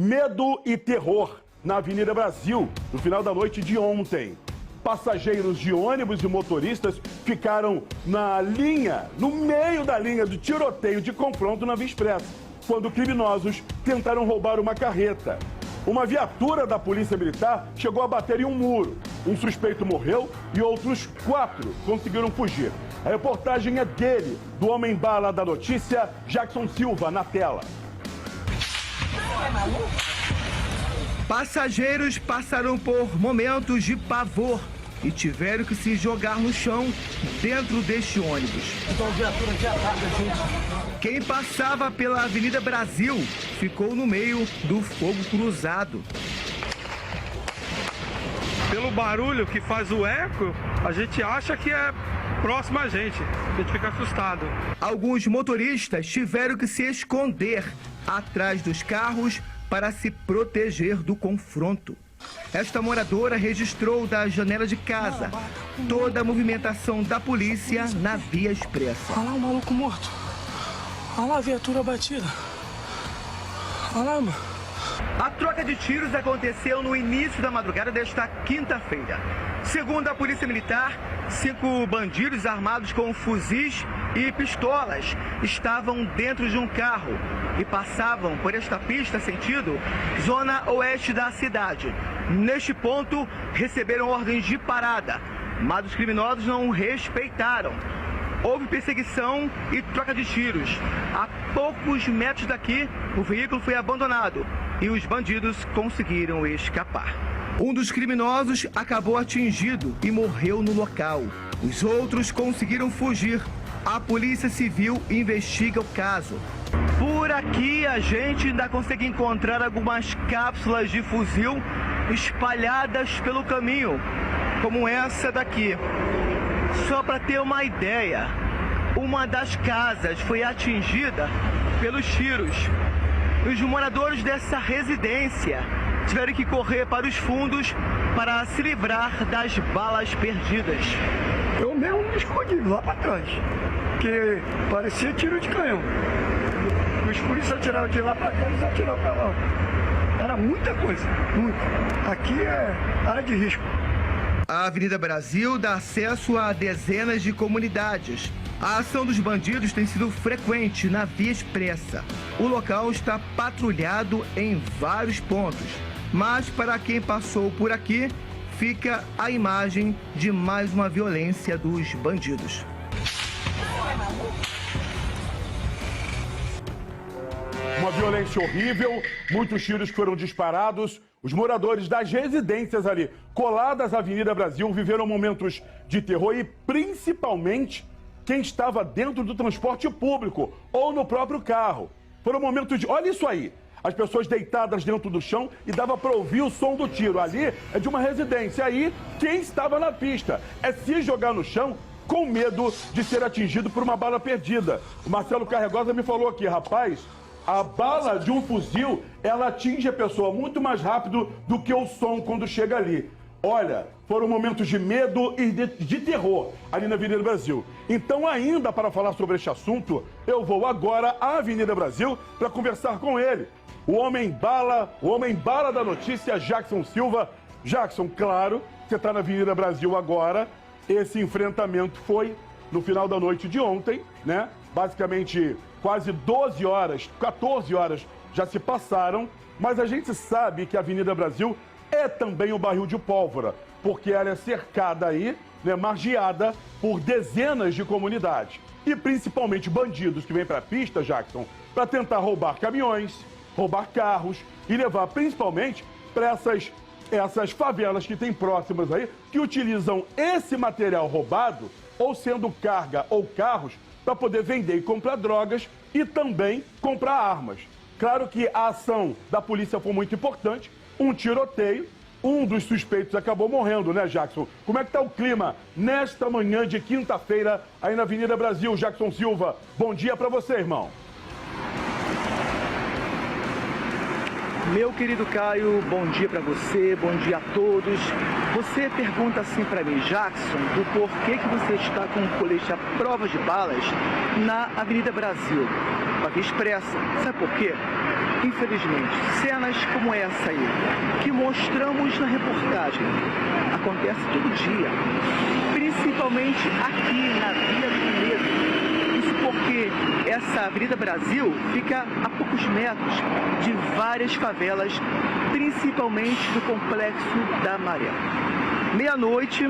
Medo e terror na Avenida Brasil, no final da noite de ontem. Passageiros de ônibus e motoristas ficaram na linha, no meio da linha do tiroteio de confronto na Via Expressa, quando criminosos tentaram roubar uma carreta. Uma viatura da Polícia Militar chegou a bater em um muro. Um suspeito morreu e outros 4 conseguiram fugir. A reportagem é dele, do homem-bala da notícia, Jackson Silva, na tela. Passageiros passaram por momentos de pavor e tiveram que se jogar no chão dentro deste ônibus. Quem passava pela Avenida Brasil ficou no meio do fogo cruzado. Pelo barulho que faz o eco, a gente acha que é próximo a gente fica assustado. Alguns motoristas tiveram que se esconder atrás dos carros para se proteger do confronto. Esta moradora registrou da janela de casa toda a movimentação da polícia na Via Expressa. Olha lá o maluco morto. Olha lá a viatura batida. Olha lá, mano. A troca de tiros aconteceu no início da madrugada desta quinta-feira. Segundo a Polícia Militar, 5 bandidos armados com fuzis e pistolas estavam dentro de um carro e passavam por esta pista sentido zona oeste da cidade. Neste ponto, receberam ordens de parada, mas os criminosos não respeitaram. Houve perseguição e troca de tiros. A poucos metros daqui, o veículo foi abandonado e os bandidos conseguiram escapar. Um dos criminosos acabou atingido e morreu no local. Os outros conseguiram fugir. A Polícia Civil investiga o caso. Por aqui a gente ainda consegue encontrar algumas cápsulas de fuzil espalhadas pelo caminho, como essa daqui. Só para ter uma ideia, uma das casas foi atingida pelos tiros. Os moradores dessa residência tiveram que correr para os fundos para se livrar das balas perdidas. Eu mesmo me escondi lá para trás, que parecia tiro de canhão. Os polícias atiraram de lá para cá, eles atiraram para lá. Era muita coisa, muita. Aqui é área de risco. A Avenida Brasil dá acesso a dezenas de comunidades. A ação dos bandidos tem sido frequente na Via Expressa. O local está patrulhado em vários pontos. Mas para quem passou por aqui, fica a imagem de mais uma violência dos bandidos. Uma violência horrível, muitos tiros foram disparados. Os moradores das residências ali, coladas à Avenida Brasil, viveram momentos de terror e principalmente quem estava dentro do transporte público ou no próprio carro. Foram momentos de... Olha isso aí! As pessoas deitadas dentro do chão e dava para ouvir o som do tiro. Ali é de uma residência. Aí, quem estava na pista é se jogar no chão com medo de ser atingido por uma bala perdida. O Marcelo Carregosa me falou aqui, rapaz, a bala de um fuzil, ela atinge a pessoa muito mais rápido do que o som quando chega ali. Olha, foram momentos de medo e de terror ali na Avenida Brasil. Então, ainda para falar sobre este assunto, eu vou agora à Avenida Brasil para conversar com ele. O homem-bala da notícia, Jackson Silva. Jackson, claro, você está na Avenida Brasil agora. Esse enfrentamento foi no final da noite de ontem, né? Basicamente, quase 12 horas, 14 horas já se passaram. Mas a gente sabe que a Avenida Brasil é também o barril de pólvora, porque ela é cercada aí, né, margeada por dezenas de comunidades. E principalmente bandidos que vêm para a pista, Jackson, para tentar roubar caminhões, roubar carros e levar principalmente para essas favelas que tem próximas aí, que utilizam esse material roubado, ou sendo carga ou carros, para poder vender e comprar drogas e também comprar armas. Claro que a ação da polícia foi muito importante, um tiroteio, um dos suspeitos acabou morrendo, né, Jackson? Como é que está o clima nesta manhã de quinta-feira aí na Avenida Brasil, Jackson Silva? Bom dia para você, irmão. Meu querido Caio, bom dia para você, bom dia a todos. Você pergunta assim para mim, Jackson, do porquê que você está com um colete à prova de balas na Avenida Brasil, na Via Expressa. Sabe por quê? Infelizmente, cenas como essa aí, que mostramos na reportagem, acontece todo dia, principalmente aqui na Via do Medo. Isso porque essa Avenida Brasil fica a poucos metros de várias favelas, principalmente do Complexo da Maré. Meia-noite,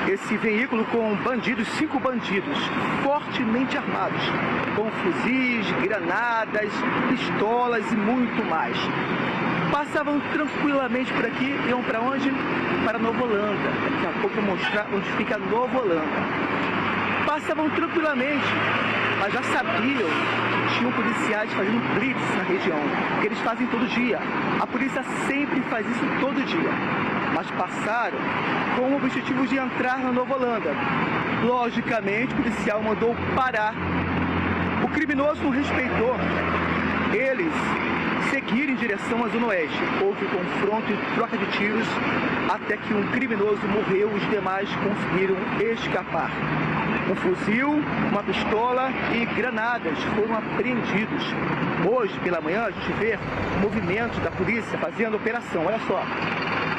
esse veículo com bandidos, 5 bandidos, fortemente armados, com fuzis, granadas, pistolas e muito mais. Passavam tranquilamente por aqui, iam para onde? Para Nova Holanda. Daqui a pouco eu vou mostrar onde fica Nova Holanda. Passavam tranquilamente, mas já sabiam que tinham policiais fazendo blitz na região, que eles fazem todo dia. A polícia sempre faz isso todo dia. Mas passaram com o objetivo de entrar na Nova Holanda. Logicamente, o policial mandou parar. O criminoso não respeitou. Eles seguiram em direção à Zona Oeste. Houve confronto e troca de tiros até que um criminoso morreu, os demais conseguiram escapar. Um fuzil, uma pistola e granadas foram apreendidos. Hoje, pela manhã, a gente vê movimentos da polícia fazendo operação. Olha só.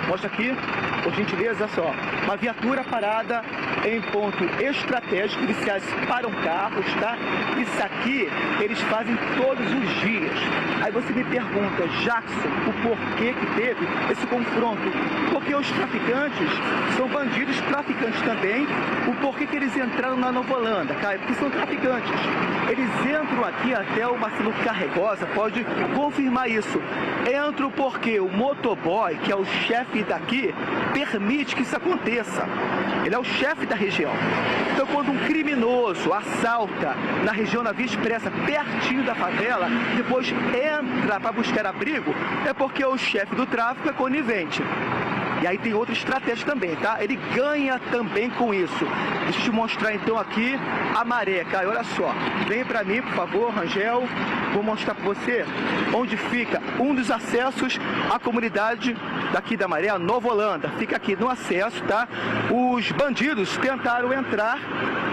Mostra aqui, por gentileza, olha só. Uma viatura parada em ponto estratégico. Policiais param carros, tá? Isso aqui eles fazem todos os dias. Aí você me pergunta, Jackson, o porquê que teve esse confronto? Porque os traficantes são bandidos, traficantes também. O porquê que eles entraram na Nova Holanda, cara? Porque são traficantes. Eles entram aqui, até o Marcelo Carregosa pode confirmar isso. Entram porque o motoboy, que é o chefe daqui, permite que isso aconteça. Ele é o chefe da região. Então, quando um criminoso assalta na região da Via Expressa, pertinho da favela, depois entra para buscar abrigo, é porque o chefe do tráfico é conivente. E aí tem outra estratégia também, tá? Ele ganha também com isso. Deixa eu te mostrar então aqui a Maré, cara. Olha só. Vem pra mim, por favor, Rangel. Vou mostrar pra você onde fica um dos acessos à comunidade daqui da Maré, a Nova Holanda. Fica aqui no acesso, tá? Os bandidos tentaram entrar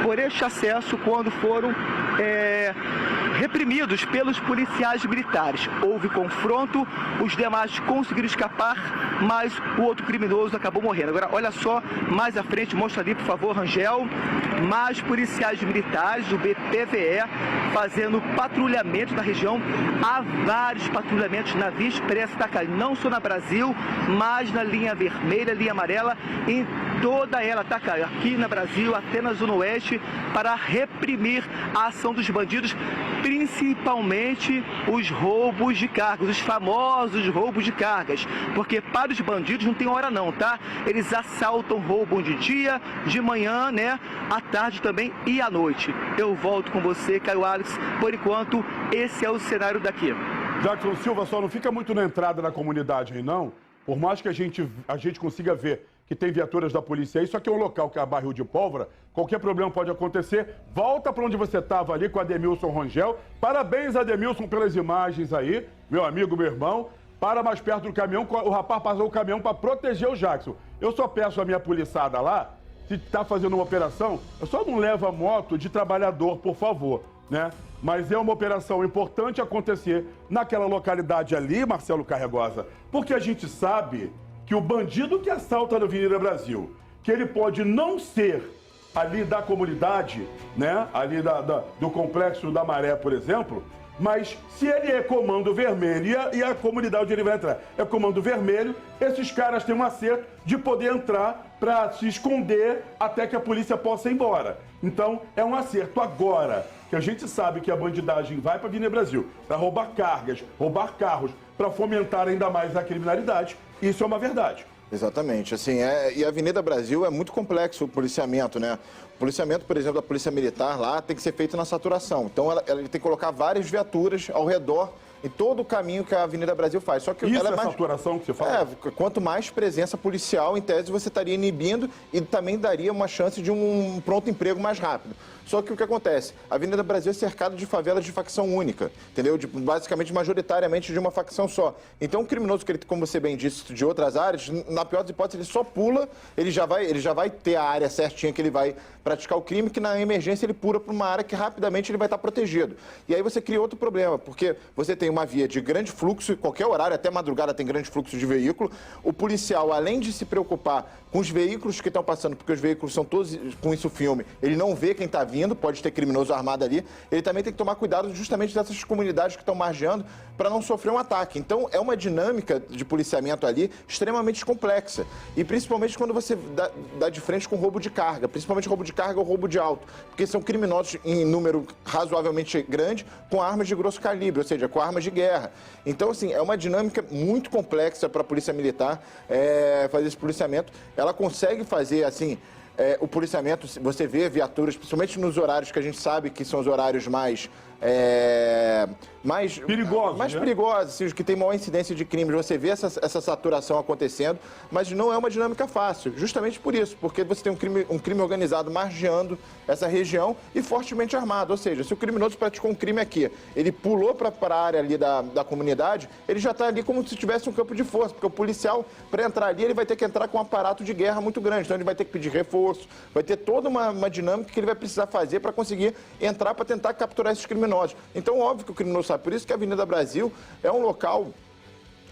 por este acesso quando foram reprimidos pelos policiais militares. Houve confronto, os demais conseguiram escapar, mas o outro criminoso acabou morrendo. Agora, olha só, mais à frente, mostra ali, por favor, Rangel, mais policiais militares do BPVE fazendo patrulhamento na região. Há vários patrulhamentos na Via Expressa da Caio, não só na Brasil, mas na linha vermelha, linha amarela, em toda ela, tá, Caio? Aqui na Brasil, até na Zona Oeste, para reprimir a ação dos bandidos, principalmente os roubos de cargas, os famosos roubos de cargas, porque para os bandidos não tem hora não, tá? Eles assaltam, roubam de dia, de manhã, né? À tarde também e à noite. Eu volto com você, Caio Alex. Por enquanto, esse é o cenário daqui. Jackson Silva, só não fica muito na entrada da comunidade aí, não? Por mais que a gente consiga ver que tem viaturas da polícia aí, só que é um local que é barril de pólvora, qualquer problema pode acontecer. Volta para onde você estava ali com Ademilson Rangel. Parabéns, Ademilson, pelas imagens aí, meu amigo, meu irmão. Para mais perto do caminhão, o rapaz passou o caminhão para proteger o Jackson. Eu só peço a minha poliçada lá, se está fazendo uma operação, eu só não levo a moto de trabalhador, por favor, né? Mas é uma operação importante acontecer naquela localidade ali, Marcelo Carregosa, porque a gente sabe que o bandido que assalta na Avenida Brasil, que ele pode não ser ali da comunidade, né? Ali do Complexo da Maré, por exemplo, mas se ele é Comando Vermelho e a comunidade onde ele vai entrar é Comando Vermelho, esses caras têm um acerto de poder entrar para se esconder até que a polícia possa ir embora. Então, é um acerto. Agora que a gente sabe que a bandidagem vai para a Avenida Brasil para roubar cargas, roubar carros, para fomentar ainda mais a criminalidade, isso é uma verdade. Exatamente, assim, e a Avenida Brasil é muito complexo o policiamento, né? O policiamento, por exemplo, da Polícia Militar lá tem que ser feito na saturação. Então, ela tem que colocar várias viaturas ao redor em todo o caminho que a Avenida Brasil faz. Só que isso ela é mais saturação que você fala? Quanto mais presença policial, em tese, você estaria inibindo e também daria uma chance de um pronto emprego mais rápido. Só que o que acontece? A Avenida Brasil é cercada de favelas de facção única, entendeu? Basicamente, majoritariamente de uma facção só. Então, o criminoso, que ele, como você bem disse, de outras áreas, na pior das hipóteses, ele só pula, ele já vai ter a área certinha que ele vai praticar o crime, que na emergência ele pula para uma área que rapidamente ele vai estar protegido. E aí você cria outro problema, porque você tem uma via de grande fluxo, qualquer horário, até madrugada tem grande fluxo de veículo. O policial, além de se preocupar com os veículos que estão passando, porque os veículos são todos com isso filme, ele não vê quem está vindo, pode ter criminoso armado ali, ele também tem que tomar cuidado justamente dessas comunidades que estão margeando para não sofrer um ataque. Então, é uma dinâmica de policiamento ali extremamente complexa. E principalmente quando você dá de frente com roubo de carga, principalmente roubo de carga ou roubo de auto, porque são criminosos em número razoavelmente grande com armas de grosso calibre, ou seja, com armas de guerra. Então, assim, é uma dinâmica muito complexa para a Polícia Militar fazer esse policiamento. Ela consegue fazer, assim, o policiamento, você vê viaturas, principalmente nos horários que a gente sabe que são os horários mais perigosos, assim, os que têm maior incidência de crimes, você vê essa saturação acontecendo, mas não é uma dinâmica fácil, justamente por isso, porque você tem um crime organizado margeando essa região e fortemente armado, ou seja, se o criminoso praticou um crime aqui, ele pulou para a área ali da comunidade, ele já está ali como se tivesse um campo de força, porque o policial, para entrar ali, ele vai ter que entrar com um aparato de guerra muito grande, então ele vai ter que pedir reforço, vai ter toda uma dinâmica que ele vai precisar fazer para conseguir entrar para tentar capturar esses criminosos. Então, óbvio que o criminoso sabe. Por isso que a Avenida Brasil é um local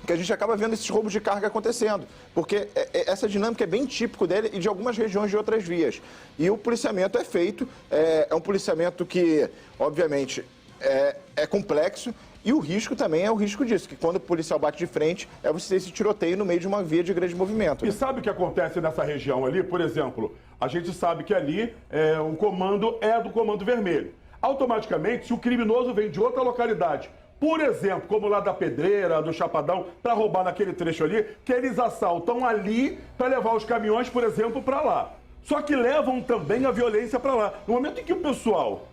que a gente acaba vendo esses roubos de carga acontecendo, porque essa dinâmica é bem típico dele e de algumas regiões de outras vias. E o policiamento é feito, é um policiamento que, obviamente, é complexo. E o risco também é o risco disso, que quando o policial bate de frente, você ter esse tiroteio no meio de uma via de grande movimento. E sabe o que acontece nessa região ali? Por exemplo, a gente sabe que ali o comando é do Comando Vermelho. Automaticamente, se o criminoso vem de outra localidade, por exemplo, como lá da Pedreira, do Chapadão, para roubar naquele trecho ali, que eles assaltam ali para levar os caminhões, por exemplo, para lá. Só que levam também a violência para lá. No momento em que o pessoal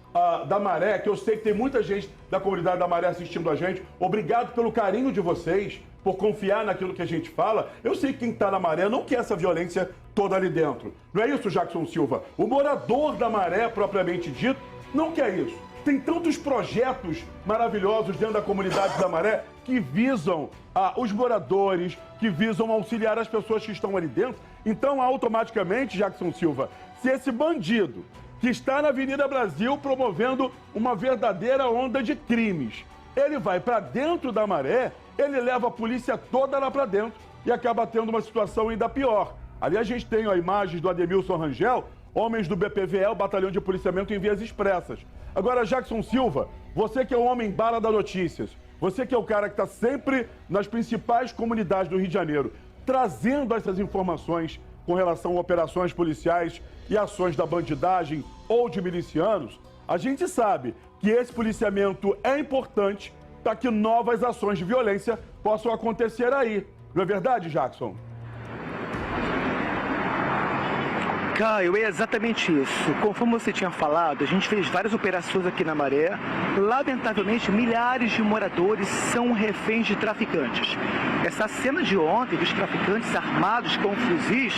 da Maré, que eu sei que tem muita gente da comunidade da Maré assistindo a gente, obrigado pelo carinho de vocês, por confiar naquilo que a gente fala. Eu sei que quem está na Maré não quer essa violência toda ali dentro. Não é isso, Jackson Silva? O morador da Maré, propriamente dito, não quer isso. Tem tantos projetos maravilhosos dentro da comunidade da Maré que visam os moradores, que visam auxiliar as pessoas que estão ali dentro. Então, automaticamente, Jackson Silva, se esse bandido que está na Avenida Brasil promovendo uma verdadeira onda de crimes, ele vai para dentro da Maré, ele leva a polícia toda lá para dentro e acaba tendo uma situação ainda pior. Ali a gente tem a imagem do Ademilson Rangel, homens do BPVE, o Batalhão de Policiamento em Vias Expressas. Agora, Jackson Silva, você que é o homem bala das notícias, você que é o cara que está sempre nas principais comunidades do Rio de Janeiro, trazendo essas informações com relação a operações policiais e ações da bandidagem ou de milicianos, a gente sabe que esse policiamento é importante para que novas ações de violência possam acontecer aí. Não é verdade, Jackson? Caio, é exatamente isso. Conforme você tinha falado, a gente fez várias operações aqui na Maré. Lamentavelmente, milhares de moradores são reféns de traficantes. Essa cena de ontem dos traficantes armados com fuzis,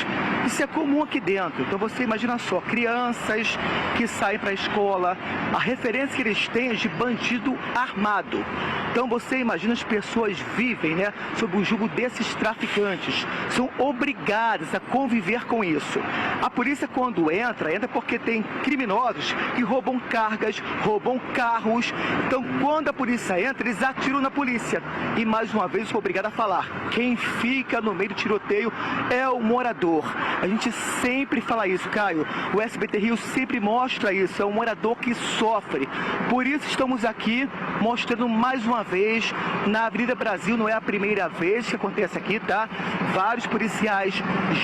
isso é comum aqui dentro. Então você imagina só, crianças que saem para a escola, a referência que eles têm é de bandido armado. Então você imagina, as pessoas vivem, né, sob o jugo desses traficantes. São obrigadas a conviver com isso. A polícia, quando entra porque tem criminosos que roubam cargas, roubam carros. Então, quando a polícia entra, eles atiram na polícia. E, mais uma vez, eu sou obrigado a falar, quem fica no meio do tiroteio é o morador. A gente sempre fala isso, Caio. O SBT Rio sempre mostra isso, é o morador que sofre. Por isso, estamos aqui mostrando mais uma vez, na Avenida Brasil, não é a primeira vez que acontece aqui, tá? Vários policiais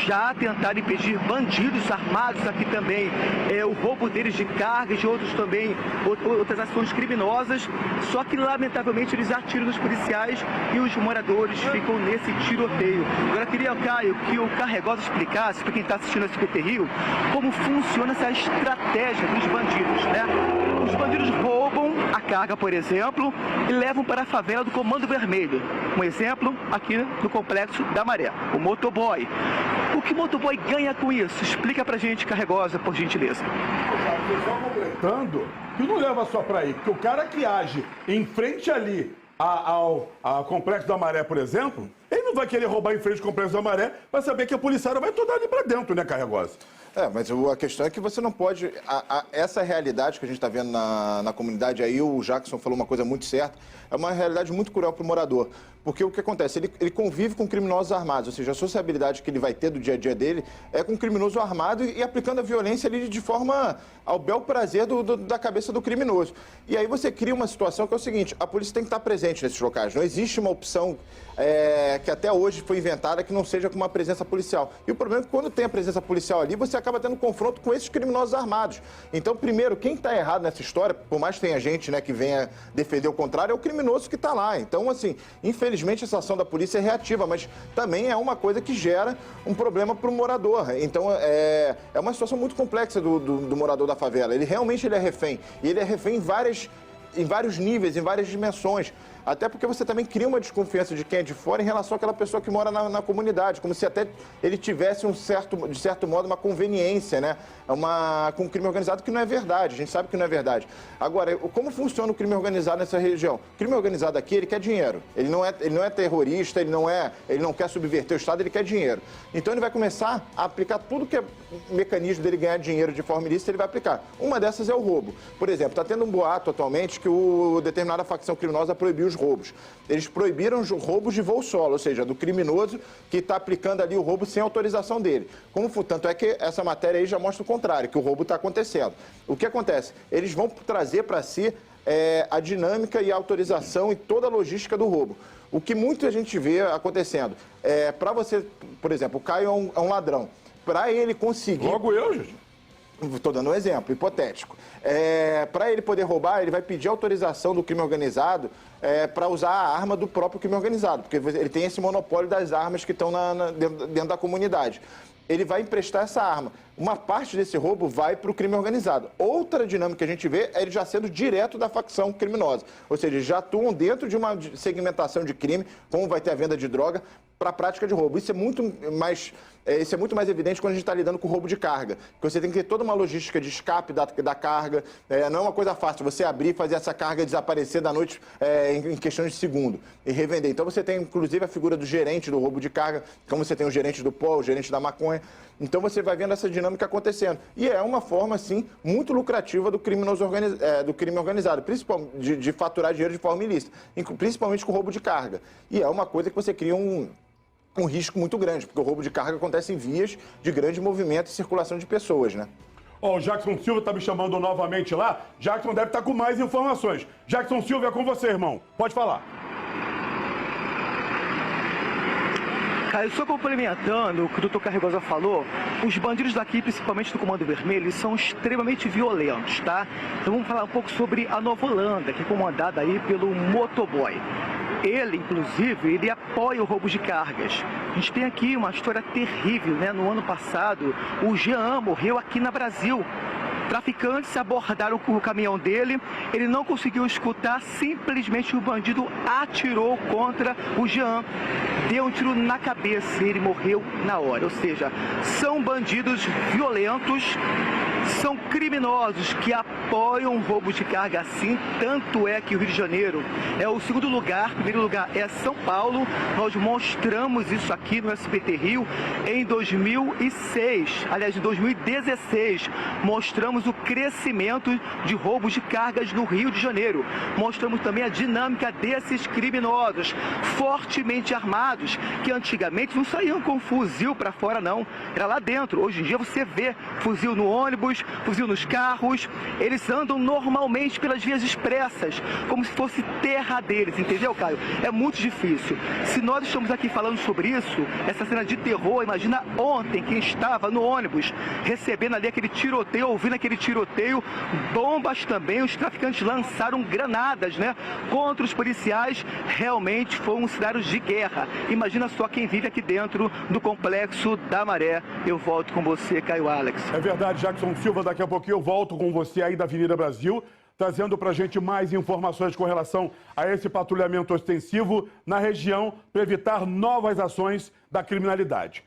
já tentaram impedir bandidos armados aqui também, o roubo deles de cargas, de outros também, outras ações criminosas, só que lamentavelmente eles atiram nos policiais e os moradores ficam nesse tiroteio. Agora eu queria, Caio, que o Carregosa explicasse para quem está assistindo esse SBT Rio como funciona essa estratégia dos bandidos, né? Os bandidos roubam a carga, por exemplo, e levam para a favela do Comando Vermelho. Um exemplo aqui no Complexo da Maré, o motoboy. O que o motoboy ganha com isso? Explica pra gente, Carregosa, por gentileza. Só completando, que não leva só pra aí, porque o cara que age em frente ali ao Complexo da Maré, por exemplo, ele não vai querer roubar em frente ao Complexo da Maré pra saber que a policiária vai toda ali pra dentro, né, Carregosa? Mas a questão é que você não pode... essa realidade que a gente está vendo na comunidade, aí o Jackson falou uma coisa muito certa, é uma realidade muito cruel para o morador. Porque o que acontece? Ele convive com criminosos armados, ou seja, a sociabilidade que ele vai ter do dia a dia dele é com um criminoso armado e aplicando a violência ali de forma ao bel prazer da cabeça do criminoso. E aí você cria uma situação que é o seguinte, a polícia tem que estar presente nesses locais. Não existe uma opção que até hoje foi inventada que não seja com uma presença policial. E o problema é que quando tem a presença policial ali, você acaba tendo confronto com esses criminosos armados. Então, primeiro, quem está errado nessa história, por mais que tenha gente, né, que venha defender o contrário, é o criminoso que está lá. Então, assim, infelizmente essa ação da polícia é reativa, mas também é uma coisa que gera um problema para o morador. Então, é uma situação muito complexa do morador da favela. Ele realmente é refém. E ele é refém em vários níveis, em várias dimensões. Até porque você também cria uma desconfiança de quem é de fora em relação àquela pessoa que mora na comunidade, como se até ele tivesse de certo modo, uma conveniência, né? Com o crime organizado, que não é verdade, a gente sabe que não é verdade. Agora, como funciona o crime organizado nessa região? O crime organizado aqui, ele quer dinheiro. Ele não é terrorista, ele não quer subverter o Estado, ele quer dinheiro. Então ele vai começar a aplicar tudo que é mecanismo dele ganhar dinheiro de forma ilícita, ele vai aplicar. Uma dessas é o roubo. Por exemplo, está tendo um boato atualmente que determinada facção criminosa proibiu os roubos. Eles proibiram os roubos de voo solo, ou seja, do criminoso que está aplicando ali o roubo sem autorização dele. Tanto é que essa matéria aí já mostra o contrário, que o roubo está acontecendo. O que acontece? Eles vão trazer para si a dinâmica e a autorização e toda a logística do roubo. O que muita gente vê acontecendo. Para você, por exemplo, o Caio é um ladrão. Para ele conseguir... Logo eu, gente. Estou dando um exemplo hipotético. Para ele poder roubar, ele vai pedir autorização do crime organizado para usar a arma do próprio crime organizado, porque ele tem esse monopólio das armas que estão dentro da comunidade. Ele vai emprestar essa arma. Uma parte desse roubo vai para o crime organizado. Outra dinâmica que a gente vê é ele já sendo direto da facção criminosa. Ou seja, eles já atuam dentro de uma segmentação de crime, como vai ter a venda de droga, para a prática de roubo. Isso é muito mais evidente quando a gente está lidando com roubo de carga. Porque você tem que ter toda uma logística de escape da carga. Não é uma coisa fácil você abrir e fazer essa carga desaparecer da noite em questões de segundo e revender. Então você tem, inclusive, a figura do gerente do roubo de carga, como você tem o gerente do pó, o gerente da maconha. Então você vai vendo essa dinâmica acontecendo. E é uma forma, assim, muito lucrativa do crime organizado, principalmente de faturar dinheiro de forma ilícita, principalmente com roubo de carga. E é uma coisa que você cria um risco muito grande, porque o roubo de carga acontece em vias de grande movimento e circulação de pessoas, né? O Jackson Silva está me chamando novamente lá. Jackson deve estar com mais informações. Jackson Silva, é com você, irmão. Pode falar. Caio, só complementando o que o doutor Carregosa falou, os bandidos daqui, principalmente do Comando Vermelho, eles são extremamente violentos, tá? Então vamos falar um pouco sobre a Nova Holanda, que é comandada aí pelo motoboy. Ele, inclusive, ele apoia o roubo de cargas. A gente tem aqui uma história terrível, né? No ano passado, o Jean morreu aqui na Brasil. Traficantes abordaram o caminhão dele, ele não conseguiu escutar, simplesmente o bandido atirou contra o Jean. Deu um tiro na cabeça e ele morreu na hora. Ou seja, são bandidos violentos, são criminosos que apoiam o roubo de carga assim. Tanto é que o Rio de Janeiro é o segundo lugar, o primeiro lugar é São Paulo. Nós mostramos isso aqui no SBT Rio em 2006, aliás, em 2016, mostramos o crescimento de roubos de cargas no Rio de Janeiro. Mostramos também a dinâmica desses criminosos fortemente armados, que antigamente não saíam com fuzil para fora, não. Era lá dentro. Hoje em dia você vê fuzil no ônibus, fuzil nos carros. Eles andam normalmente pelas vias expressas, como se fosse terra deles, entendeu, Caio? É muito difícil. Se nós estamos aqui falando sobre isso, essa cena de terror, imagina ontem quem estava no ônibus, recebendo ali aquele tiroteio, ouvindo aquele tiroteio, bombas também, os traficantes lançaram granadas, né, contra os policiais. Realmente foi um cenário de guerra. Imagina só quem vive aqui dentro do Complexo da Maré. Eu volto com você, Caio Alex. É verdade, Jackson Silva, daqui a pouquinho eu volto com você aí da Avenida Brasil, trazendo pra gente mais informações com relação a esse patrulhamento ostensivo na região para evitar novas ações da criminalidade.